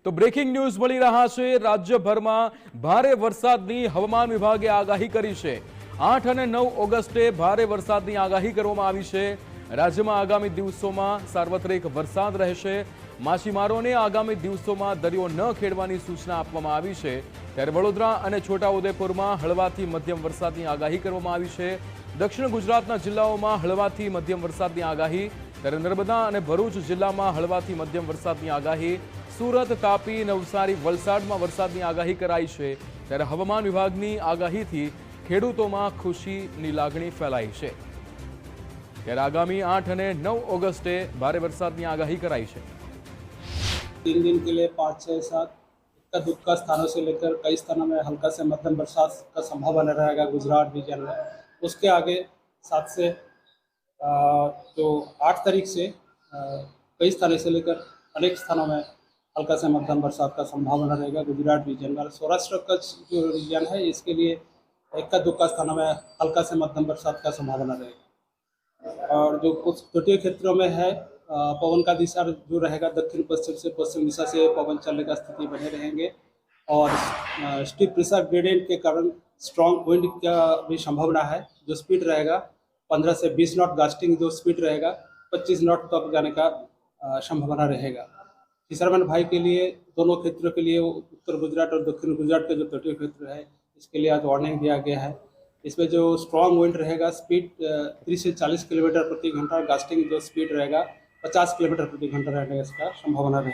તો breaking news મળી રહ્યા છે। રાજ્યભરમાં ભારે વરસાદની હવામાન વિભાગે આગાહી કરી છે। 8 અને 9 ઓગસ્ટે ભારે વરસાદની આગાહી કરવામાં આવી છે। રાજ્યમાં આગામી દિવસોમાં સાર્વત્રિક વરસાદ રહેશે। માછીમારોને આગામી દિવસોમાં દરિયો ન ખેડવાની સૂચના આપવામાં આવી છે। ત્યારે વડોદરા અને છોટાઉદેપુરમાં હળવાથી મધ્યમ વરસાદની આગાહી કરવામાં આવી છે। દક્ષિણ ગુજરાતના જિલ્લાઓમાં હળવાથી મધ્યમ વરસાદની આગાહી, ત્યારે નર્મદા અને ભરૂચ જિલ્લામાં હળવાથી મધ્યમ વરસાદની આગાહી, સુરત, તાપી, નવસારી, વલસાડમાં વરસાદની આગાહી કરાઈ છે। ત્યારે હવામાન વિભાગની આગાહીથી ખેડૂતોમાં ખુશીની લાગણી ફેલાઈ છે। ત્યારે આગામી 8 અને 9 ઓગસ્ટે ભારે वरसादની આગાહી कराई है। 3 दिन के लिए 5, 6, 7 इक्का दुक्का स्थानों से लेकर कई स्थानों में हल्का से मध्यम बरसात का संभावना रहेगा गुजरात रीजन में। उसके आगे 7 से जो 8 तारीख से कई स्थानों से लेकर अनेक स्थानों में हल्का से मध्यम बरसात का संभावना रहेगा गुजरात रीजन में। सौराष्ट्र कच्छ जो रीजन है इसके लिए इक्का दुक्का स्थानों में हल्का से मध्यम बरसात का संभावना रहेगा। और जो कुछ तटीय क्षेत्रों में है पवन का दिशा जो रहेगा दक्षिण पश्चिम से पश्चिम दिशा से पवन चलने का स्थिति बने रहेंगे। और स्टीप प्रेशर ग्रेडियंट के कारण स्ट्रॉन्ग विंड का भी संभावना है। जो स्पीड रहेगा 15 से 20 नॉट, गास्टिंग जो स्पीड रहेगा 25 नॉट तक जाने का संभावना रहेगा। फिशरमैन भाई के लिए दोनों क्षेत्रों के लिए उत्तर गुजरात और दक्षिण गुजरात के जो तटीय क्षेत्र है इसके लिए आज वार्निंग दिया गया है। इसमें जो स्ट्रॉन्ग विंड रहेगा स्पीड 30 से 40 किलोमीटर प्रति घंटा, गास्टिंग जो स्पीड रहेगा 50 किलोमीटर प्रति घंटा रहने का संभावना रहेगा।